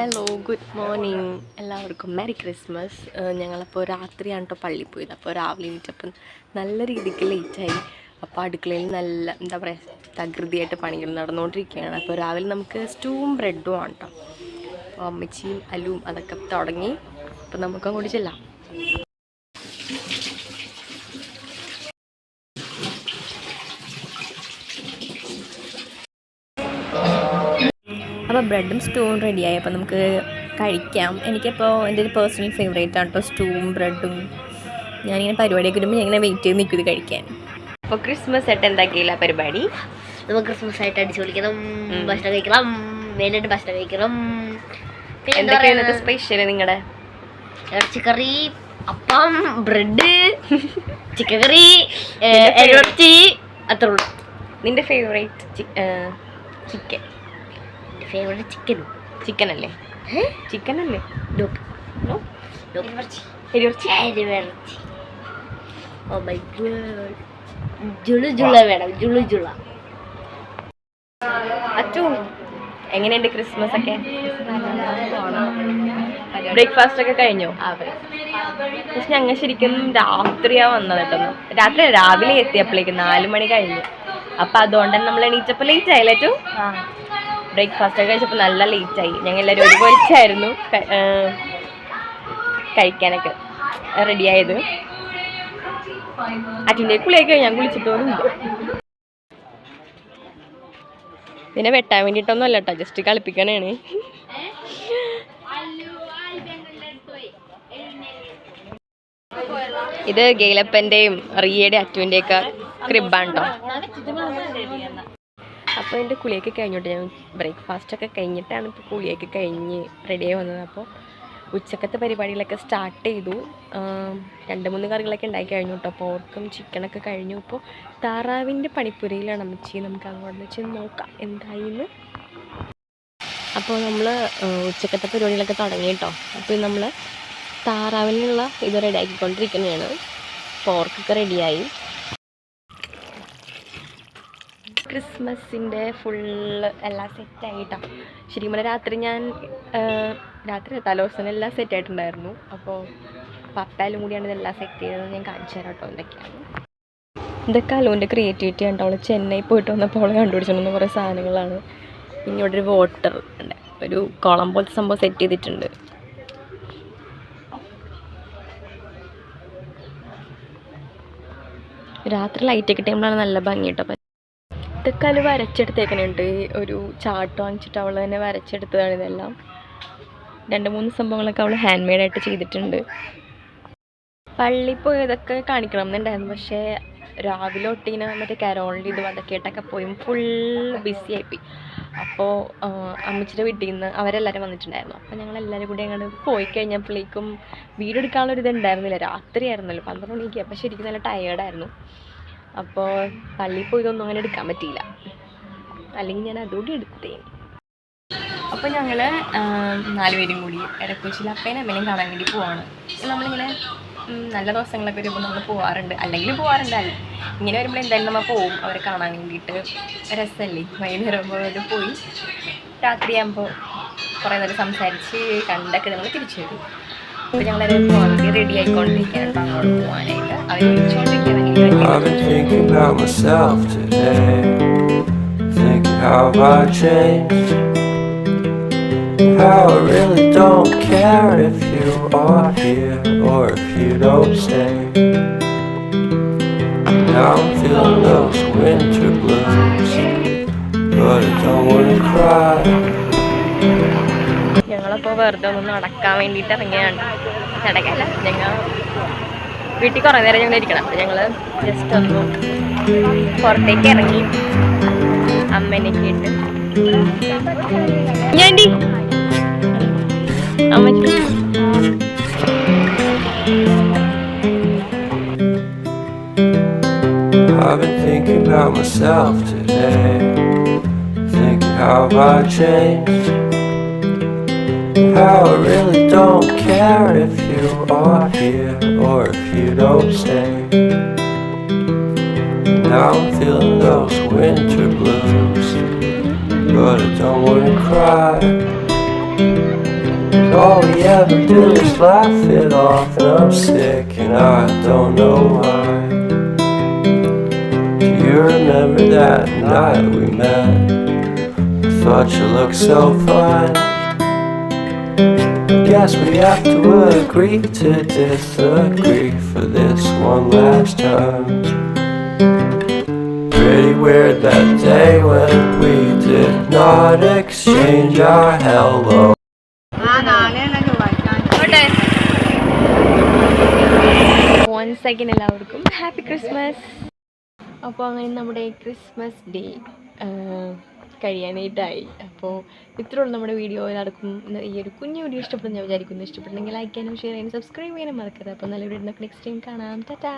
Hello, good morning എല്ലാവർക്കും. Merry Christmas. ഞങ്ങളപ്പോൾ രാത്രിയാണ് കേട്ടോ പള്ളിയിൽ പോയത്. അപ്പോൾ രാവിലെ എണീറ്റപ്പം നല്ല രീതിക്ക് ലേറ്റായി. അപ്പോൾ അടുക്കളയിൽ നല്ല എന്താ പറയുക തകൃതിയായിട്ട് പണികൾ നടന്നുകൊണ്ടിരിക്കുകയാണ്. അപ്പോൾ രാവിലെ നമുക്ക് സ്റ്റൂവും ബ്രെഡും ആണ് കേട്ടോ. അപ്പോൾ അമ്മച്ചിയും അലുവും അതൊക്കെ തുടങ്ങി. അപ്പോൾ നമുക്ക് അങ്ങോട്ട് ചെല്ലാം. അപ്പോൾ ബ്രെഡും സ്റ്റൂവും റെഡിയായി. അപ്പോൾ നമുക്ക് കഴിക്കാം. എനിക്കിപ്പോൾ എൻ്റെ ഒരു പേഴ്സണൽ ഫേവറേറ്റ് ആണ് കേട്ടോ സ്റ്റൂവും ബ്രെഡും. ഞാനിങ്ങനെ പരിപാടിയൊക്കെ വരുമ്പോൾ ഞാൻ ഇങ്ങനെ വെയിറ്റ് ചെയ്ത് നിൽക്കും ഇത് കഴിക്കാൻ. അപ്പോൾ ക്രിസ്മസ് ആയിട്ട് എന്താക്കിയില്ല പരിപാടി. നമുക്ക് ക്രിസ്മസ് ആയിട്ട് അടിച്ചു പൊളിക്കണം, ഭക്ഷണം കഴിക്കണം, മെയിനായിട്ട് ഭക്ഷണം കഴിക്കണം. എന്തൊക്കെയാണ് സ്പെഷ്യൽ നിങ്ങളുടെ? ഇറച്ചിക്കറി, അപ്പം, ബ്രെഡ്, ചിക്കൻ കറി, ഇറച്ചി, അത്ര ഉള്ളൂ. നിൻ്റെ ഫേവറേറ്റ് ചിക്കൻ? ഫേവറേറ്റ് ചിക്കൻ അല്ലേ? ചിക്കൻ അല്ലേ? ഓ മൈ ഗോഡ്, ജുളു ജുള വേണം, ജുളു ജുള. അച്ചു, എങ്ങനെയുണ്ട് ക്രിസ്മസ് ഒക്കെ? ബ്രേക്ക്ഫാസ്റ്റ് ഒക്കെ കഴിഞ്ഞോ? പക്ഷെ ഞങ്ങൾ ശരിക്കും രാത്രിയാ വന്നത് കേട്ടോ. രാത്രി രാവിലെ എത്തിയപ്പോഴേക്കും 4 മണി കഴിഞ്ഞു. അപ്പം അതുകൊണ്ട് തന്നെ നമ്മൾ എണീറ്റപ്പോൾ ലേറ്റ് ആയില്ലേ ടു? ബ്രേക്ക്ഫാസ്റ്റ് ഒക്കെ കഴിച്ചപ്പോൾ നല്ല ലേറ്റായി. ഞങ്ങൾ എല്ലാവരും ഒരുപോലെയായിരുന്നു കഴിക്കാനൊക്കെ റെഡിയായത്. അച്ഛൻ്റെ കുളിയൊക്കെ ഞാൻ കുളിച്ചിട്ടോന്നും പിന്നെ വെട്ടാൻ വേണ്ടിയിട്ടൊന്നും അല്ല കേട്ടോ, ജസ്റ്റ് കളിപ്പിക്കാനാണ്. ഇത് ഗെയിലപ്പൻ്റെയും റിയയുടെ അറ്റുവിൻ്റെയൊക്കെ ക്രിബാണ് കേട്ടോ. അപ്പോൾ എൻ്റെ കുളിയൊക്കെ കഴിഞ്ഞോട്ടെ. ഞാൻ ബ്രേക്ക്ഫാസ്റ്റൊക്കെ കഴിഞ്ഞിട്ടാണ് ഇപ്പോൾ കുളിയൊക്കെ കഴിഞ്ഞ് റെഡിയായി വന്നത്. അപ്പോൾ ഉച്ചക്കത്തെ പരിപാടികളൊക്കെ സ്റ്റാർട്ട് ചെയ്തു. 2-3 കറികളൊക്കെ ഉണ്ടാക്കി കഴിഞ്ഞു കേട്ടോ. പോർക്കും ചിക്കനൊക്കെ കഴിഞ്ഞു. ഇപ്പോൾ താറാവിൻ്റെ പണിപ്പുരയിലാണ് അമ്മച്ചി. നമുക്ക് അങ്ങോട്ട് വെച്ച് നോക്കാം എന്തായിന്ന്. അപ്പോൾ നമ്മൾ ഉച്ചക്കത്തെ പരിപാടികളൊക്കെ തുടങ്ങി കേട്ടോ. അപ്പോൾ നമ്മൾ താറാവിനുള്ള ഇത് റെഡിയാക്കിക്കൊണ്ടിരിക്കുന്നതാണ്. പോർക്കൊക്കെ റെഡിയായി. ക്രിസ്മസിൻ്റെ ഫുള്ള് എല്ലാം സെറ്റായിട്ടോ. ശരിക്കും പറഞ്ഞാൽ രാത്രി തലേദിവസം എല്ലാം സെറ്റായിട്ടുണ്ടായിരുന്നു. അപ്പോൾ പപ്പായാലും കൂടിയാണ് ഇതെല്ലാം സെറ്റ് ചെയ്തത്. ഞാൻ കാണിച്ചു തരാം കേട്ടോ എന്തൊക്കെയാണ്. ഇതൊക്കെ അലുവിൻ്റെ ക്രിയേറ്റിവിറ്റി ആണ്. അവൾ ചെന്നൈ പോയിട്ട് വന്നപ്പോൾ അവൾ കണ്ടുപിടിച്ചിട്ടുണ്ടെന്ന് കുറേ സാധനങ്ങളാണ്. പിന്നെ ഇവിടെ ഒരു വാട്ടർ ഉണ്ട്, ഒരു കുളം പോലത്തെ സംഭവം സെറ്റ് ചെയ്തിട്ടുണ്ട്. രാത്രി ലൈറ്റൊക്കെ ടൈമിലാണ് നല്ല ഭംഗി കേട്ടോ. ഇതൊക്കെ അല് വരച്ചെടുത്തേക്കണുണ്ട്. ഒരു ചാർട്ട് വാങ്ങിച്ചിട്ട് അവൾ തന്നെ വരച്ചെടുത്തതാണ് ഇതെല്ലാം. 2-3 സംഭവങ്ങളൊക്കെ അവൾ ഹാൻഡ് മെയ്ഡായിട്ട് ചെയ്തിട്ടുണ്ട്. പള്ളിയിൽ പോയതൊക്കെ കാണിക്കണം എന്നുണ്ടായിരുന്നു. പക്ഷേ രാവിലെ തൊട്ടിങ്ങനെ മറ്റേ കരോളിൻ്റെ ഇതും അതൊക്കെ ആയിട്ടൊക്കെ പോയി ഫുൾ ബിസി ആയിപ്പോയി. അപ്പോൾ അമ്മച്ചിയുടെ വീട്ടിൽ നിന്ന് അവരെല്ലാവരും വന്നിട്ടുണ്ടായിരുന്നു. അപ്പോൾ ഞങ്ങളെല്ലാവരും കൂടി അങ്ങോട്ട് പോയി കഴിഞ്ഞപ്പോഴേക്കും വീഡിയോ എടുക്കാനുള്ളൊരു ഇതുണ്ടായിരുന്നില്ല. രാത്രിയായിരുന്നല്ലോ, 12 മണിക്ക്. അപ്പോൾ ശരിക്കും നല്ല ടയേർഡായിരുന്നു. അപ്പോൾ പള്ളിയിൽ പോയതൊന്നും അങ്ങനെ എടുക്കാൻ പറ്റിയില്ല, അല്ലെങ്കിൽ ഞാൻ അതുകൂടി എടുത്തേ. അപ്പോൾ ഞങ്ങൾ 4 പേരും കൂടി ഇടക്കൊച്ചിയിൽ അപ്പേനും അമ്മേനെയും കാണാൻ വേണ്ടി പോവാണ്. നമ്മളിങ്ങനെ നല്ല ദിവസങ്ങളൊക്കെ വരുമ്പോൾ നമ്മൾ പോകാറുണ്ട്, അല്ലെങ്കിൽ പോകാറുണ്ടല്ല. ഇങ്ങനെ വരുമ്പോൾ എന്തായാലും നമ്മൾ പോവും അവരെ കാണാൻ വേണ്ടിയിട്ട്. രസമല്ലേ, വൈകുന്നേരം ആകുമ്പോൾ പോയി രാത്രിയാകുമ്പോൾ കുറേ നേരം സംസാരിച്ച് കണ്ടൊക്കെ നമ്മൾ തിരിച്ചു വരും. അപ്പോൾ ഞങ്ങളൊരു റെഡി ആയിക്കൊണ്ടിരിക്കുകയാണ് അങ്ങോട്ട് പോകാനായിട്ട്. അവർ വിളിച്ചുകൊണ്ടിരിക്കുകയാണ്. I've been thinking about myself today, thinking how I changed, how I really don't care if you are here or if you don't stay. Now I'm feeling those winter blues, but I don't wanna cry. ഞങ്ങളപ്പോൾ വെറുതെ ഒന്ന് നടക്കാൻ വേണ്ടിയിട്ട് ഇറങ്ങിയാണ്. നടക്കല്ല, ഞങ്ങൾ വീട്ടിൽ കുറേ നേരം ഞങ്ങൾ ഇരിക്കണം. അപ്പോൾ ഞങ്ങൾ ജസ്റ്റ് ഒന്ന് പുറത്തേക്ക് ഇറങ്ങി അമ്മേനൊക്കെ ഇട്ട് ഞാൻഡി അമ്മയ്ക്ക് I've been thinking about myself today, thinking how I changed, how I really don't care if you are here or if you don't stay. Now I'm feeling those winter blues, but I don't wanna cry. All we ever do is laugh it off, and I'm sick and I don't know why. Do you remember that night we met? I thought you looked so fine. Guess we have to agree to disagree for this one last time. Pretty weird that day when we did not exchange our hello. Once again എല്ലാവർക്കും happy Christmas. അപ്പോൾ അങ്ങനെ നമ്മുടെ Christmas day കഴിയാനായിട്ടായി. അപ്പോൾ ഇത്രയുള്ള നമ്മുടെ video നടക്കും. ഈ ഒരു കുഞ്ഞു വീഡിയോ ഇഷ്ടപ്പെടുന്ന ഞാൻ വിചാരിക്കുന്നു. ഇഷ്ടപ്പെട്ടെങ്കിൽ ലൈക്ക് ചെയ്യാനും ഷെയർ ചെയ്യാനും സബ്സ്ക്രൈബ് ചെയ്യാനും മറക്കരുത്. അപ്പോൾ നല്ല വീഡിയോ നെക്സ്റ്റ് ടൈം കാണാം. ടാറ്റാ.